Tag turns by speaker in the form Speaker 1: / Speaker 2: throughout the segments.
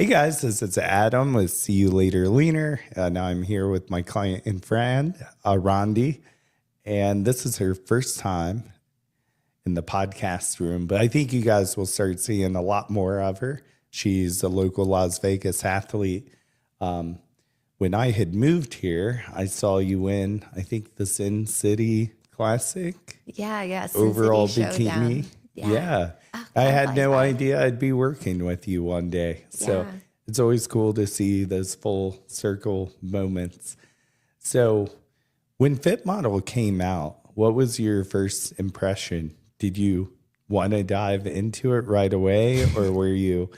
Speaker 1: Hey guys, this is Adam with See You Later Leaner. Now I'm here with my client and friend, Arandy, and this is her first time in the podcast room, but I think you guys will start seeing a lot more of her. She's a local Las Vegas athlete. When I had moved here, I saw you win, I think, the Sin City Classic.
Speaker 2: Yeah. Sin
Speaker 1: Overall
Speaker 2: City
Speaker 1: bikini.
Speaker 2: Showdown.
Speaker 1: Yeah.
Speaker 2: Oh,
Speaker 1: I
Speaker 2: time
Speaker 1: had
Speaker 2: flies
Speaker 1: no
Speaker 2: by.
Speaker 1: idea I'd be working with you one day. So
Speaker 2: Yeah.
Speaker 1: it's always cool to see those full circle moments. So when Fit Model came out, what was your first impression? Did you want to dive into it right away, or were you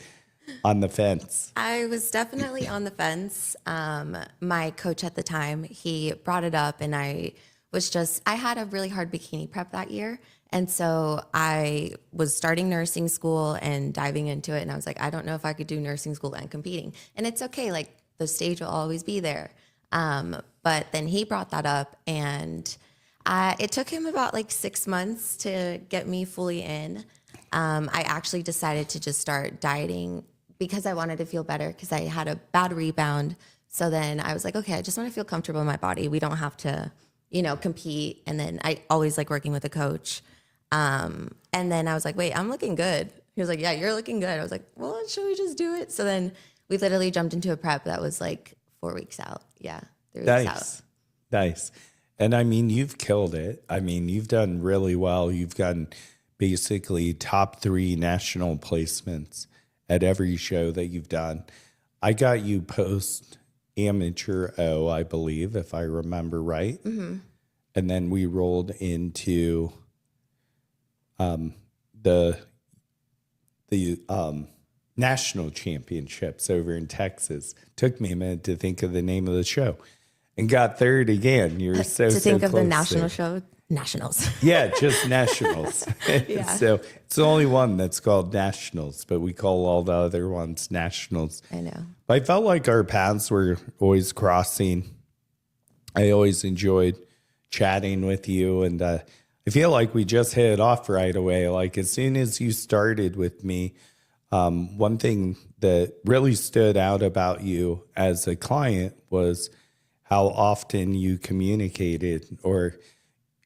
Speaker 1: on the fence?
Speaker 2: I was definitely on the fence. My coach at the time, he brought it up, and I had a really hard bikini prep that year. And so I was starting nursing school and diving into it. And I was like, I don't know if I could do nursing school and competing. And it's okay. Like, the stage will always be there. But then he brought that up, and it took him about like 6 months to get me fully in. I actually decided to just start dieting because I wanted to feel better, because I had a bad rebound. So then I was like, okay, I just want to feel comfortable in my body. We don't have to, compete. And then I always like working with a coach. And then I was like, wait, I'm looking good. He was like, yeah, you're looking good. I was like, well, should we just do it? So then we literally jumped into a prep that was like 4 weeks out. Yeah, 3 weeks out.
Speaker 1: Nice. And I mean, you've killed it. I mean, you've done really well. You've gotten basically top 3 national placements at every show that you've done. I got you post amateur O, I believe, if I remember right. Mm-hmm. And then we rolled into the national championships over in Texas. Took me a minute to think of the name of the show, and got third again. You're so
Speaker 2: To think of the
Speaker 1: close
Speaker 2: national
Speaker 1: there.
Speaker 2: show, nationals.
Speaker 1: Yeah, just nationals.
Speaker 2: Yeah.
Speaker 1: So it's the only one that's called nationals, but we call all the other ones nationals.
Speaker 2: I know.
Speaker 1: But I felt like our paths were always crossing. I always enjoyed chatting with you, and I feel like we just hit it off right away. Like, as soon as you started with me, one thing that really stood out about you as a client was how often you communicated, or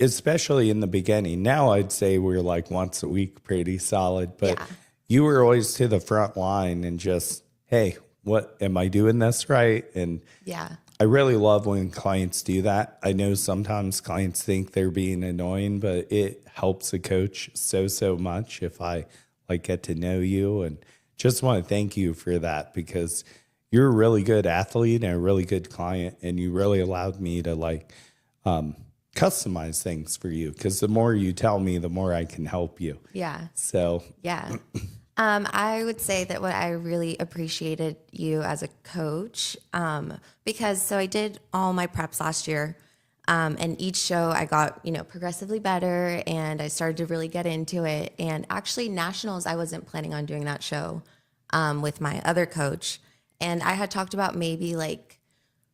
Speaker 1: especially in the beginning. Now I'd say we're like once a week, pretty solid, but
Speaker 2: Yeah.
Speaker 1: you were always to the front line and just, hey, what am I doing this right? And
Speaker 2: Yeah.
Speaker 1: I really love when clients do that. I know sometimes clients think they're being annoying, but it helps a coach so much if I like get to know you. And just want to thank you for that, because you're a really good athlete and a really good client, and you really allowed me to like customize things for you, because the more you tell me, the more I can help you.
Speaker 2: Yeah.
Speaker 1: So
Speaker 2: Yeah. I would say that what I really appreciated you as a coach, because so I did all my preps last year, and each show I got, progressively better, and I started to really get into it. And actually nationals, I wasn't planning on doing that show, with my other coach. And I had talked about maybe like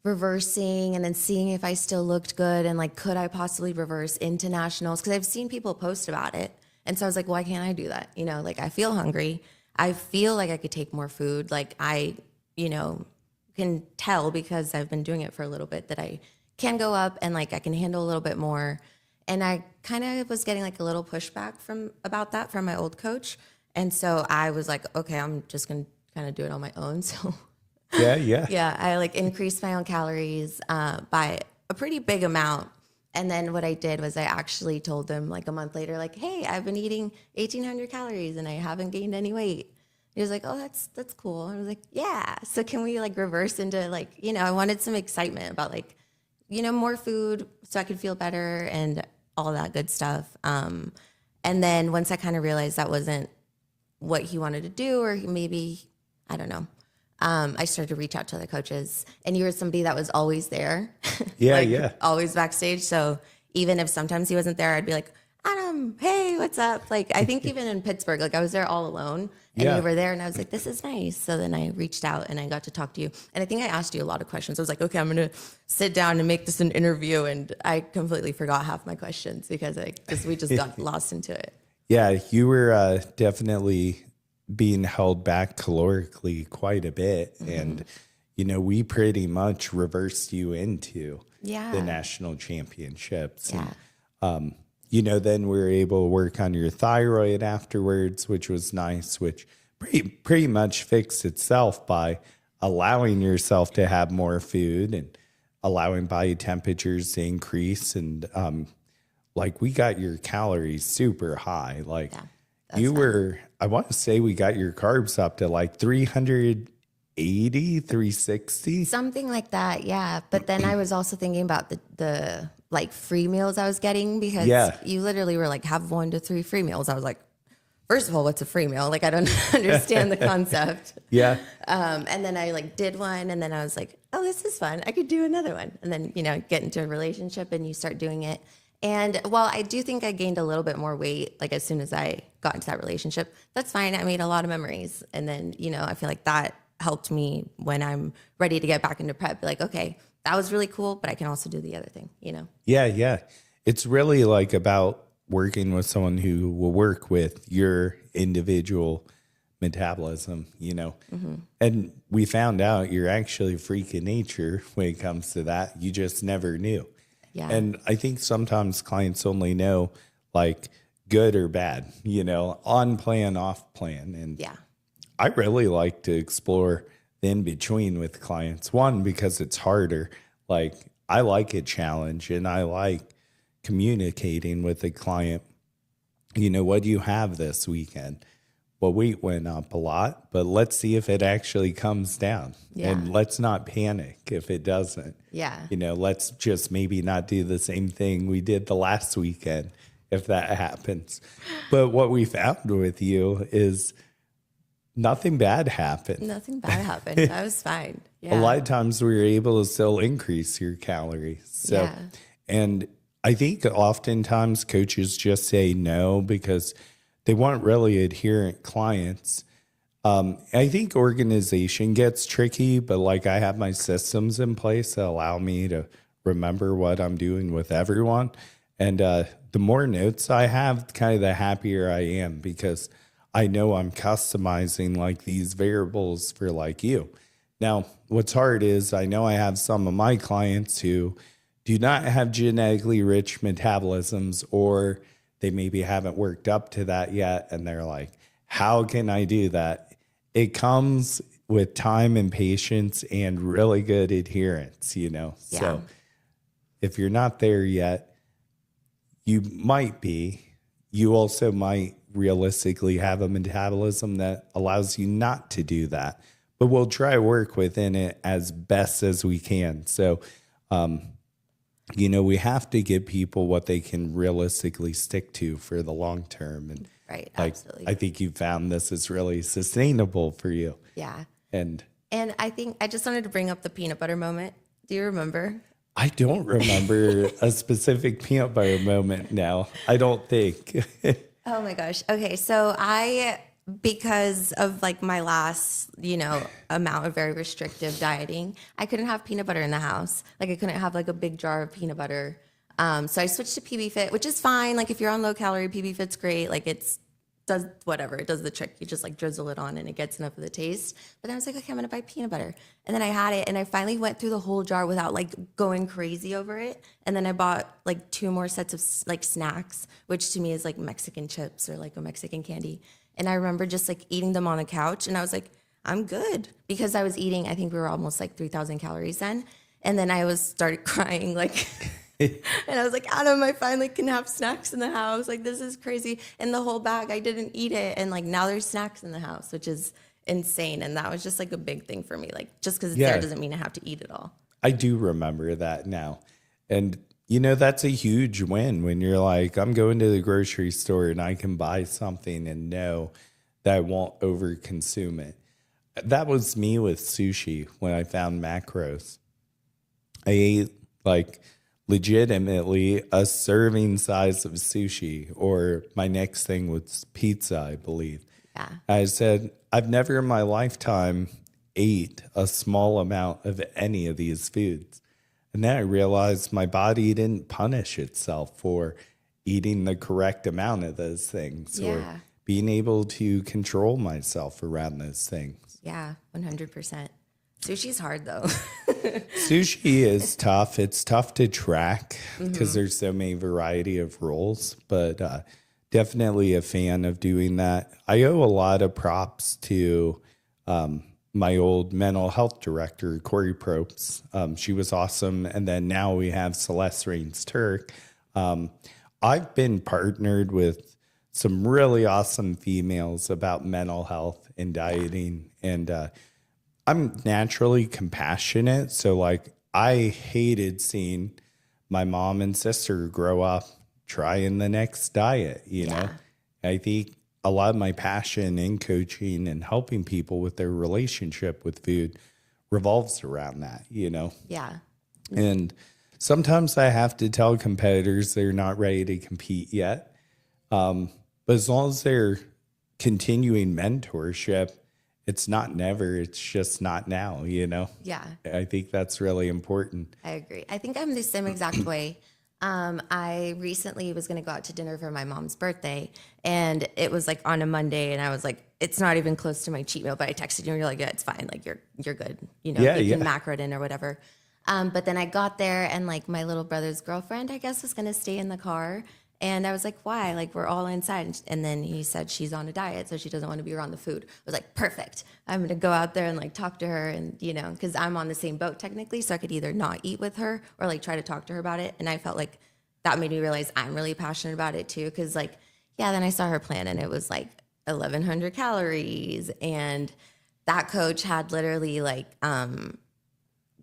Speaker 2: reversing and then seeing if I still looked good, and like, could I possibly reverse into nationals? Because I've seen people post about it. And so I was like, why can't I do that? Like, I feel hungry. I feel like I could take more food. Like, I, can tell, because I've been doing it for a little bit, that I can go up and like I can handle a little bit more. And I kind of was getting like a little pushback about that from my old coach. And so I was like, okay, I'm just going to kind of do it on my own. So
Speaker 1: yeah.
Speaker 2: I like increased my own calories by a pretty big amount. And then what I did was I actually told them like a month later, like, hey, I've been eating 1,800 calories and I haven't gained any weight. He was like, oh, that's cool. And I was like, yeah. So can we like reverse into like, I wanted some excitement about like, more food so I could feel better and all that good stuff. And then once I kind of realized that wasn't what he wanted to do, or maybe, I don't know. I started to reach out to other coaches, and you were somebody that was always there.
Speaker 1: Yeah.
Speaker 2: Always backstage. So even if sometimes he wasn't there, I'd be like, Adam, hey, what's up? Like, I think even in Pittsburgh, like I was there all alone, and
Speaker 1: Yeah.
Speaker 2: you were there, and I was like, this is nice. So then I reached out and I got to talk to you. And I think I asked you a lot of questions. I was like, okay, I'm going to sit down and make this an interview. And I completely forgot half my questions because we just got lost into it.
Speaker 1: Yeah, you were definitely being held back calorically quite a bit. And, we pretty much reversed you into the national championships.
Speaker 2: Yeah.
Speaker 1: And, then we were able to work on your thyroid afterwards, which was nice, which pretty much fixed itself by allowing yourself to have more food and allowing body temperatures to increase. And we got your calories super high. I want to say we got your carbs up to 380, 360.
Speaker 2: Something like that, yeah. But then I was also thinking about the free meals I was getting, because you literally were like, have 1 to 3 free meals. I was like, first of all, what's a free meal? I don't understand the concept.
Speaker 1: Yeah.
Speaker 2: And then I did one, and then I was like, oh, this is fun. I could do another one. And then, get into a relationship and you start doing it. And while I do think I gained a little bit more weight, as soon as I got into that relationship, that's fine. I made a lot of memories. And then, I feel like that helped me when I'm ready to get back into prep. Okay, that was really cool, but I can also do the other thing,
Speaker 1: Yeah. It's really about working with someone who will work with your individual metabolism, And we found out you're actually a freak of nature when it comes to that. You just never knew.
Speaker 2: Yeah.
Speaker 1: And I think sometimes clients only know good or bad, on plan, off plan. And I really like to explore the in between with clients. One, because it's harder. I like a challenge, and I like communicating with the client. What do you have this weekend? Well, weight went up a lot, but let's see if it actually comes down.
Speaker 2: Yeah.
Speaker 1: And let's not panic if it doesn't.
Speaker 2: Yeah.
Speaker 1: Let's just maybe not do the same thing we did the last weekend if that happens. But what we found with you is nothing bad happened.
Speaker 2: Nothing bad happened. I was fine. Yeah.
Speaker 1: A lot of times we were able to still increase your calories. So, and I think oftentimes coaches just say no because they want really adherent clients. I think organization gets tricky, but I have my systems in place that allow me to remember what I'm doing with everyone. And the more notes I have, kind of the happier I am, because I know I'm customizing these variables for you. Now, what's hard is I know I have some of my clients who do not have genetically rich metabolisms, or they maybe haven't worked up to that yet. And they're like, how can I do that? It comes with time and patience and really good adherence, So if you're not there yet, you might be. You also might realistically have a metabolism that allows you not to do that. But we'll try to work within it as best as we can. So, we have to give people what they can realistically stick to for the long term. And
Speaker 2: right, absolutely.
Speaker 1: I think you found this is really sustainable for you.
Speaker 2: Yeah.
Speaker 1: And
Speaker 2: I think I just wanted to bring up the peanut butter moment. Do you remember?
Speaker 1: I don't remember a specific peanut butter moment now. I don't think.
Speaker 2: Oh my gosh. Okay. So because of my last, amount of very restrictive dieting, I couldn't have peanut butter in the house. I couldn't have a big jar of peanut butter. So I switched to PB Fit, which is fine. If you're on low calorie, PB Fit's great. Does whatever. It does the trick. You just drizzle it on and it gets enough of the taste. But then I was like, okay, I'm going to buy peanut butter. And then I had it and I finally went through the whole jar without going crazy over it. And then I bought 2 more sets of snacks, which to me is Mexican chips or a Mexican candy. And I remember just eating them on the couch, and I was like, I'm good, because I was eating, I think we were almost 3,000 calories then. And then I started crying and I was like, Adam, I finally can have snacks in the house. This is crazy. And the whole bag, I didn't eat it. And now there's snacks in the house, which is insane. And that was just a big thing for me. Just because it's there doesn't mean I have to eat it all.
Speaker 1: I do remember that now. And that's a huge win when you're I'm going to the grocery store and I can buy something and know that I won't overconsume it. That was me with sushi when I found macros. I ate legitimately a serving size of sushi, or my next thing was pizza, I believe.
Speaker 2: Yeah.
Speaker 1: I said, I've never in my lifetime ate a small amount of any of these foods. And then I realized my body didn't punish itself for eating the correct amount of those things or being able to control myself around those things.
Speaker 2: Yeah, 100%. Sushi's hard though.
Speaker 1: Sushi is tough. It's tough to track because there's so many variety of rolls, but definitely a fan of doing that. I owe a lot of props to my old mental health director, Corey Probst. She was awesome. And then now we have Celeste Rains Turk. I've been partnered with some really awesome females about mental health and dieting. And I'm naturally compassionate. So, like, I hated seeing my mom and sister grow up trying the next diet, you know? I think a lot of my passion in coaching and helping people with their relationship with food revolves around that, you know?
Speaker 2: Yeah.
Speaker 1: And sometimes I have to tell competitors they're not ready to compete yet. But as long as they're continuing mentorship, it's not never, it's just not now, you know?
Speaker 2: Yeah.
Speaker 1: I think that's really important.
Speaker 2: I agree. I think I'm the same exact way. I recently was going to go out to dinner for my mom's birthday, and it was like on a Monday, and I was like, it's not even close to my cheat meal, but I texted you and you're like, yeah, it's fine. Like you're good. You know, you can macro it in or whatever. But then I got there and like my little brother's girlfriend, I guess, was going to stay in the car. And I was like, why? Like, we're all inside. And then he said she's on a diet, so she doesn't want to be around the food. I was like, perfect. I'm going to go out there and like talk to her. And, you know, because I'm on the same boat technically. So I could either not eat with her or like try to talk to her about it. And I felt like that made me realize I'm really passionate about it too. Because like, yeah, then I saw her plan and it was like 1,100 calories. And that coach had literally like,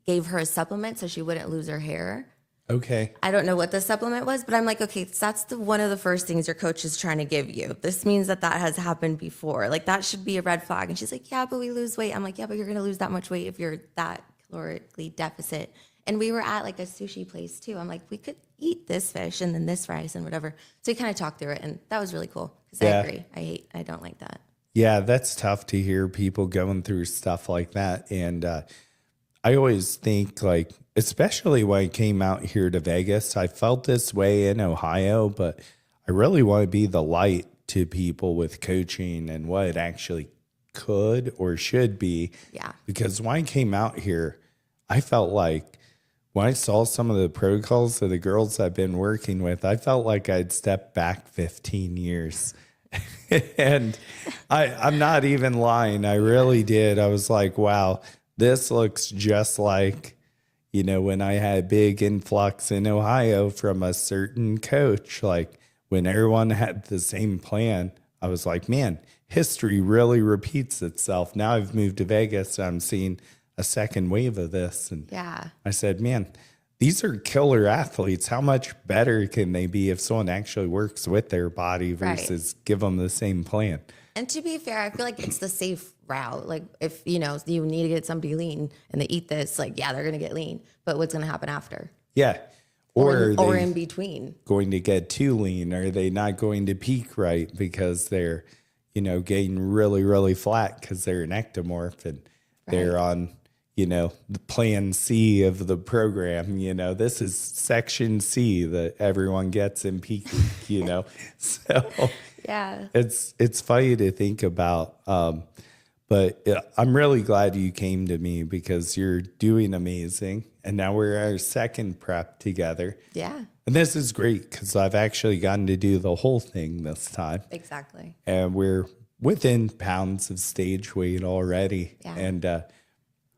Speaker 2: gave her a supplement so she wouldn't lose her hair.
Speaker 1: Okay.
Speaker 2: I don't know what the supplement was, but I'm like, okay, so that's one of the first things your coach is trying to give you. This means that has happened before. Like, that should be a red flag. And she's like, yeah, but we lose weight. I'm like, yeah, but you're going to lose that much weight if you're that calorically deficit. And we were at like a sushi place too. I'm like, we could eat this fish and then this rice and whatever. So we kind of talked through it, and that was really cool. Because I agree. I don't like that.
Speaker 1: Yeah, that's tough to hear people going through stuff like that. And I always think, like, especially when I came out here to Vegas, I felt this way in Ohio, but I really want to be the light to people with coaching and what it actually could or should be.
Speaker 2: Yeah.
Speaker 1: Because when I came out here, I felt like when I saw some of the protocols of the girls I've been working with, I felt like I'd stepped back 15 years. And I'm not even lying. I really did. I was like, wow, this looks just like, you know, when I had a big influx in Ohio from a certain coach, like when everyone had the same plan, I was like, man, history really repeats itself. Now I've moved to Vegas, I'm seeing a second wave of this. And I said, man, these are killer athletes. How much better can they be if someone actually works with their body versus give them the same plan?
Speaker 2: And to be fair, I feel like it's the safe route. Like, if, you know, you need to get somebody lean and they eat this, like, yeah, they're going to get lean. But what's going to happen after?
Speaker 1: Yeah.
Speaker 2: Or in between. Going
Speaker 1: to get too lean? Are they not going to peak right because they're, you know, getting really, really flat because they're an ectomorph and they're on, you know, the plan C of the program? You know, this is section C that everyone gets in peak week, you know? So
Speaker 2: yeah,
Speaker 1: it's funny to think about. But I'm really glad you came to me because you're doing amazing. And now we're our second prep together.
Speaker 2: Yeah.
Speaker 1: And this is great because I've actually gotten to do the whole thing this time.
Speaker 2: Exactly.
Speaker 1: And we're within pounds of stage weight already.
Speaker 2: Yeah.
Speaker 1: And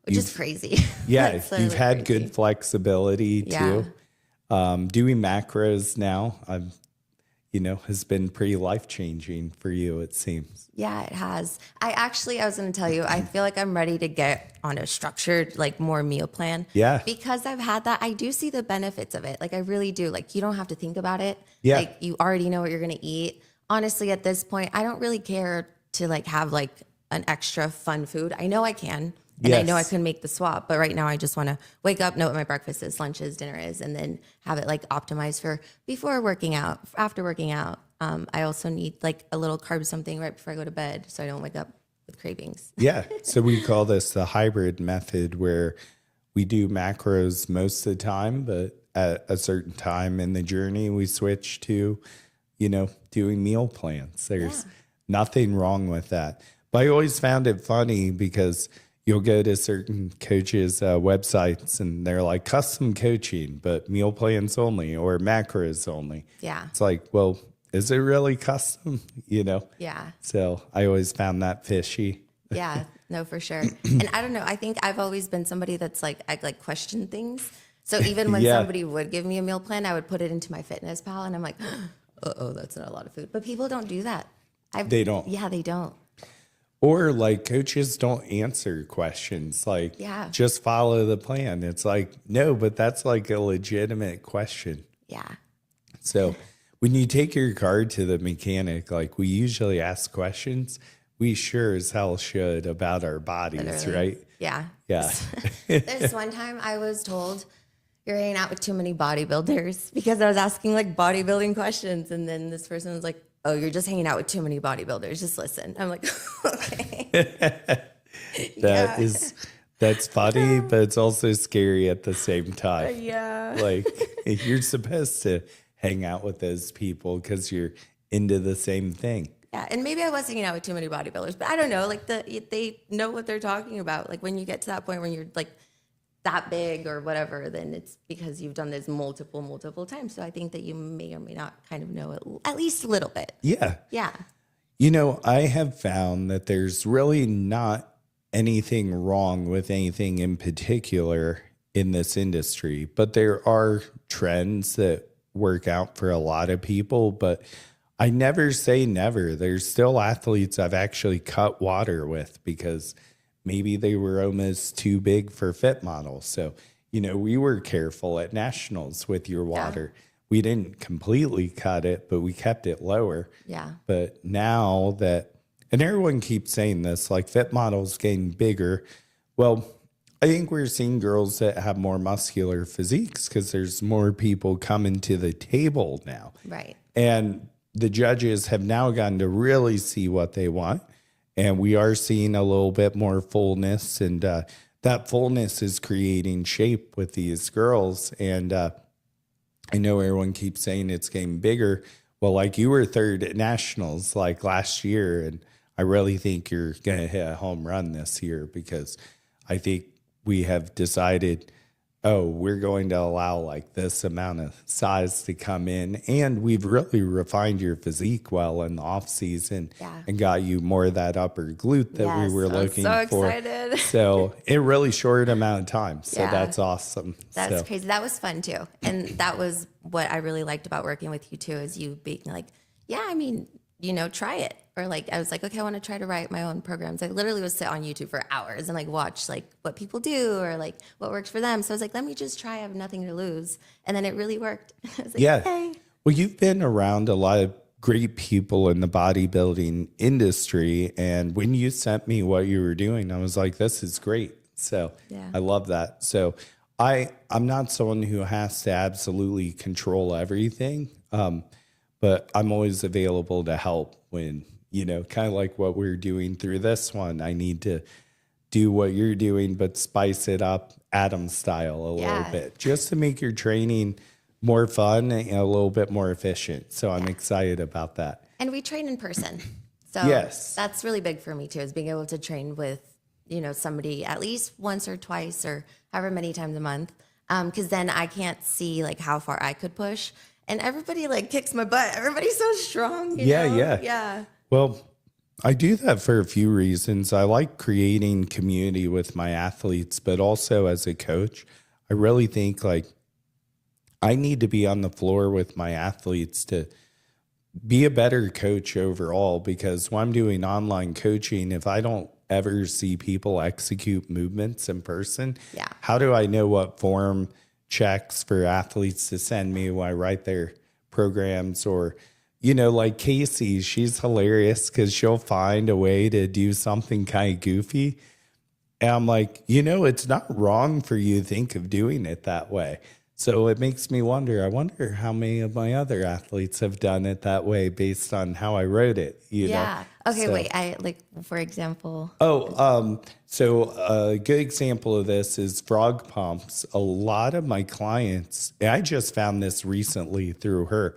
Speaker 2: which is crazy.
Speaker 1: Yeah, you've had good flexibility too. Doing macros now, has been pretty life-changing for you, it seems.
Speaker 2: Yeah, it has. I was going to tell you, I feel like I'm ready to get on a structured, like, more meal plan.
Speaker 1: Yeah.
Speaker 2: Because I've had that. I do see the benefits of it. Like, I really do. Like, you don't have to think about it.
Speaker 1: Yeah.
Speaker 2: Like, you already know what you're going to eat. Honestly, at this point, I don't really care to, like, have, like, an extra fun food. I know I can. And I know I can make the swap, but right now I just want to wake up, know what my breakfast is, lunch is, dinner is, and then have it like optimized for before working out, after working out. I also need like a little carb something right before I go to bed so I don't wake up with cravings.
Speaker 1: Yeah. So we call this the hybrid method, where we do macros most of the time, but at a certain time in the journey, we switch to, doing meal plans. There's nothing wrong with that. But I always found it funny because you'll go to certain coaches' websites and they're like custom coaching, but meal plans only or macros only.
Speaker 2: Yeah.
Speaker 1: It's like, well, is it really custom?
Speaker 2: Yeah.
Speaker 1: So I always found that fishy.
Speaker 2: Yeah, no, for sure. And I don't know. I think I've always been somebody that's like, I like question things. So even when somebody would give me a meal plan, I would put it into my fitness pal and I'm like, oh, that's not a lot of food. But people don't do that.
Speaker 1: They don't.
Speaker 2: Yeah, they don't.
Speaker 1: Or like coaches don't answer questions like, just follow the plan. It's like, no, but that's like a legitimate question.
Speaker 2: Yeah.
Speaker 1: So when you take your car to the mechanic, like we usually ask questions, we sure as hell should about our bodies,
Speaker 2: Literally.
Speaker 1: right?
Speaker 2: Yeah.
Speaker 1: Yeah.
Speaker 2: There's one time I was told you're hanging out with too many bodybuilders because I was asking like bodybuilding questions. And then this person was like, oh, you're just hanging out with too many bodybuilders. Just listen. I'm like, okay.
Speaker 1: That's funny, but it's also scary at the same time.
Speaker 2: Yeah.
Speaker 1: Like you're supposed to hang out with those people because you're into the same thing.
Speaker 2: Yeah, and maybe I was hanging out with too many bodybuilders, but I don't know. Like they know what they're talking about. Like when you get to that point when you're like that big or whatever, then it's because you've done this multiple times. So I think that you may or may not kind of know it at least a little bit.
Speaker 1: Yeah.
Speaker 2: Yeah.
Speaker 1: I have found that there's really not anything wrong with anything in particular in this industry, but there are trends that work out for a lot of people, but I never say never. There's still athletes I've actually cut water with because maybe they were almost too big for fit models. So, we were careful at nationals with your water. Yeah. We didn't completely cut it, but we kept it lower.
Speaker 2: Yeah.
Speaker 1: But now that, and everyone keeps saying this, like fit models getting bigger. Well, I think we're seeing girls that have more muscular physiques because there's more people coming to the table now.
Speaker 2: Right.
Speaker 1: And the judges have now gotten to really see what they want. And we are seeing a little bit more fullness. And that fullness is creating shape with these girls. And I know everyone keeps saying it's getting bigger. Well, like you were third at nationals like last year. And I really think you're going to hit a home run this year because I think we have decided, we're going to allow like this amount of size to come in. And we've really refined your physique well in the off season and got you more of that upper glute that we were looking for.
Speaker 2: Excited.
Speaker 1: So in a really short amount of time. So that's awesome.
Speaker 2: That's crazy. That was fun too. And that was what I really liked about working with you too, is you being like, try it. Or like, I was like, okay, I want to try to write my own programs. I literally would sit on YouTube for hours and like watch like what people do or like what works for them. So I was like, let me just try. I have nothing to lose. And then it really worked. I was like, hey.
Speaker 1: Well, you've been around a lot of great people in the bodybuilding industry. And when you sent me what you were doing, I was like, this is great. So I love that. So I'm not someone who has to absolutely control everything. But I'm always available to help when, kind of like what we're doing through this one. I need to do what you're doing, but spice it up Adam style a little bit just to make your training more fun and a little bit more efficient. So I'm excited about that.
Speaker 2: And we train in person. So that's really big for me too, is being able to train with, somebody at least once or twice or however many times a month. Because then I can't see like how far I could push. And everybody like kicks my butt. Everybody's so strong. You know? Yeah.
Speaker 1: Well, I do that for a few reasons. I like creating community with my athletes, but also as a coach, I really think like I need to be on the floor with my athletes to be a better coach overall, because when I'm doing online coaching, if I don't ever see people execute movements in person, how do I know what form checks for athletes to send me when I write their programs? Or, like Casey, she's hilarious because she'll find a way to do something kind of goofy. And I'm like, it's not wrong for you to think of doing it that way. So it makes me wonder, I wonder how many of my other athletes have done it that way based on how I wrote it.
Speaker 2: Okay, so, wait, for example.
Speaker 1: So a good example of this is frog pumps. A lot of my clients, and I just found this recently through her,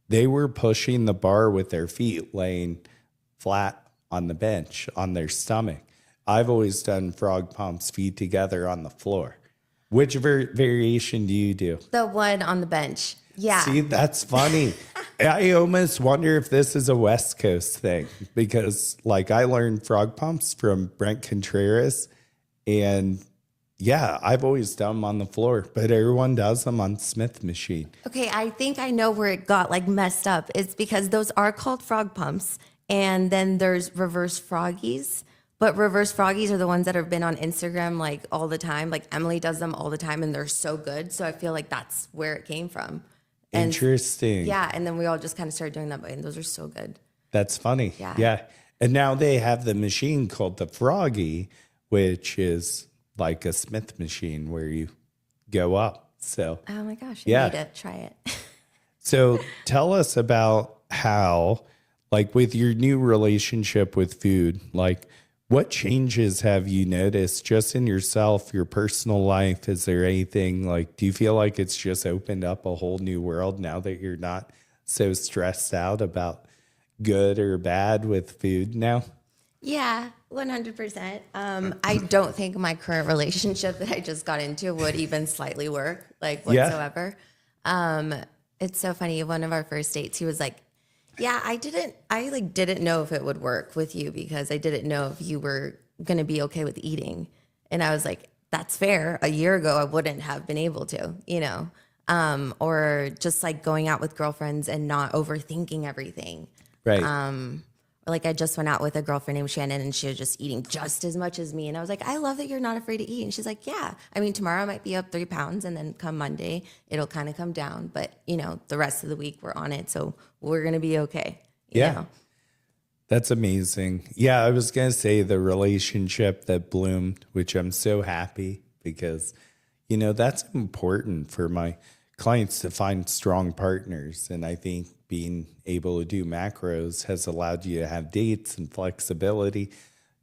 Speaker 1: they were pushing the bar with their feet, laying flat on the bench on their stomach. I've always done frog pumps, feet together on the floor. Which variation do you do?
Speaker 2: The one on the bench. Yeah.
Speaker 1: See, that's funny. I almost wonder if this is a West Coast thing because, like, I learned frog pumps from Brent Contreras, and yeah, I've always done them on the floor, but everyone does them on Smith machine.
Speaker 2: Okay, I think I know where it got like messed up. It's because those are called frog pumps, and then there's reverse froggies. But reverse froggies are the ones that have been on Instagram like all the time. Like Emily does them all the time, and they're so good. So I feel like that's where it came from. And
Speaker 1: Interesting.
Speaker 2: yeah, and then we all just kind of started doing that, and those are so good.
Speaker 1: That's funny.
Speaker 2: Yeah.
Speaker 1: Yeah. And now they have the machine called the Froggy, which is like a Smith machine where you go up. So,
Speaker 2: Oh my gosh,
Speaker 1: Yeah.
Speaker 2: I need to try it.
Speaker 1: so tell us about how, like, with your new relationship with food, like, what changes have you noticed just in yourself, your personal life? Is there anything like, do you feel like it's just opened up a whole new world now that you're not so stressed out about good or bad with food now?
Speaker 2: Yeah, 100%. I don't think my current relationship that I just got into would even slightly work, like
Speaker 1: Yeah.
Speaker 2: whatsoever. It's so funny. One of our first dates, he was like, "Yeah, I didn't know if it would work with you because I didn't know if you were gonna be okay with eating." And I was like, "That's fair. A year ago, I wouldn't have been able to, or just like going out with girlfriends and not overthinking everything."
Speaker 1: Right.
Speaker 2: Like I just went out with a girlfriend named Shannon and she was just eating just as much as me. And I was like, "I love that you're not afraid to eat." And she's like, "Yeah. I mean, tomorrow I might be up 3 pounds and then come Monday, it'll kind of come down. But, the rest of the week we're on it. So we're going to be okay." you
Speaker 1: Yeah.
Speaker 2: know?
Speaker 1: That's amazing. Yeah, I was going to say the relationship that bloomed, which I'm so happy because, that's important for my clients to find strong partners. And I think being able to do macros has allowed you to have dates and flexibility.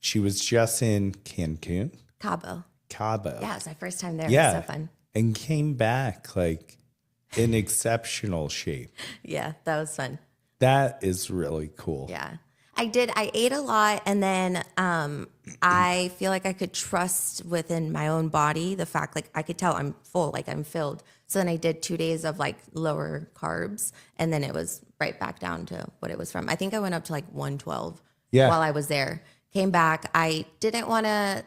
Speaker 1: She was just in Cancun,
Speaker 2: Cabo.
Speaker 1: Cabo.
Speaker 2: Yeah, it's my first time there.
Speaker 1: Yeah.
Speaker 2: It was so fun.
Speaker 1: And came back like in exceptional shape.
Speaker 2: Yeah, that was fun.
Speaker 1: That is really cool.
Speaker 2: Yeah. I ate a lot, and then I feel like I could trust within my own body the fact, like, I could tell I'm full, like I'm filled. So then I did 2 days of like lower carbs, and then it was right back down to what it was from. I think I went up to like 112
Speaker 1: Yeah.
Speaker 2: while I was there. Came back. I didn't want to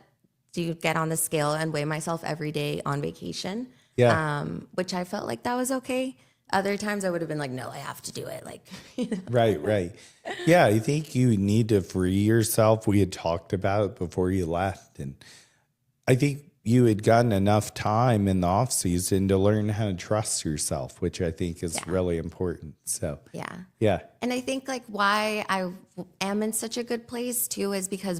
Speaker 2: get on the scale and weigh myself every day on vacation.
Speaker 1: Yeah.
Speaker 2: Which I felt like that was okay. Other times I would have been like, "No, I have to do it." Like,
Speaker 1: Right. Yeah, I think you need to free yourself. We had talked about it before you left. And I think you had gotten enough time in the off season to learn how to trust yourself, which I think is really important. So, yeah.
Speaker 2: And I think like why I am in such a good place too is because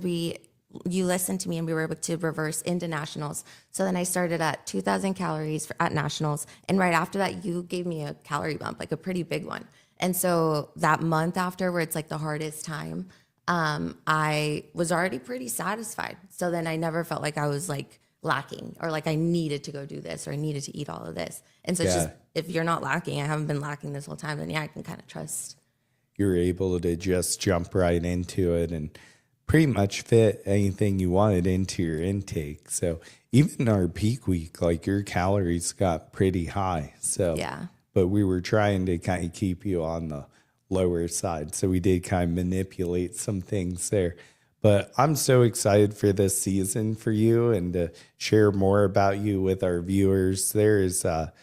Speaker 2: you listened to me and we were able to reverse into nationals. So then I started at 2,000 calories at nationals. And right after that, you gave me a calorie bump, like a pretty big one. And so that month after, where it's like the hardest time, I was already pretty satisfied. So then I never felt like I was like lacking or like I needed to go do this or I needed to eat all of this. And so it's just, if you're not lacking, I haven't been lacking this whole time, then I can kind of trust.
Speaker 1: You're able to just jump right into it and pretty much fit anything you wanted into your intake. So even our peak week, like your calories got pretty high. So, but we were trying to kind of keep you on the lower side. So we did kind of manipulate some things there. But I'm so excited for this season for you and to share more about you with our viewers. There is a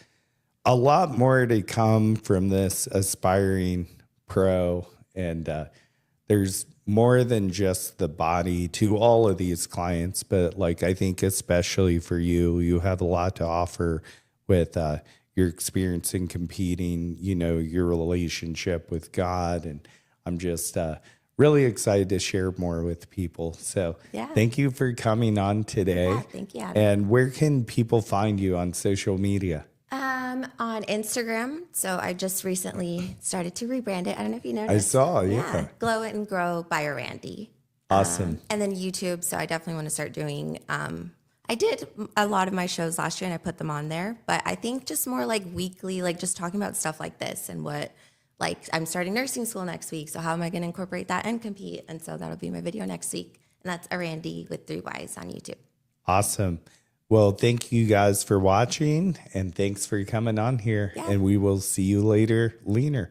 Speaker 1: lot more to come from this aspiring pro, and there's more than just the body to all of these clients, but like I think especially for you, you have a lot to offer with your experience in competing, your relationship with God, and I'm just really excited to share more with people. So thank you for coming on today.
Speaker 2: Yeah, thank you, Adam.
Speaker 1: And where can people find you on social media?
Speaker 2: On Instagram. So I just recently started to rebrand it. I don't know if you noticed.
Speaker 1: I saw, yeah.
Speaker 2: Glow It and Grow by Arandy.
Speaker 1: Awesome.
Speaker 2: And then YouTube. So I definitely want to start doing, I did a lot of my shows last year and I put them on there, but I think just more like weekly, like just talking about stuff like this and what like I'm starting nursing school next week. So how am I going to incorporate that and compete? And so that'll be my video next week. And that's Arandy with 3 Ys on YouTube.
Speaker 1: Awesome. Well, thank you guys for watching, and thanks for coming on here.
Speaker 2: Yeah.
Speaker 1: And we will see you later, leaner.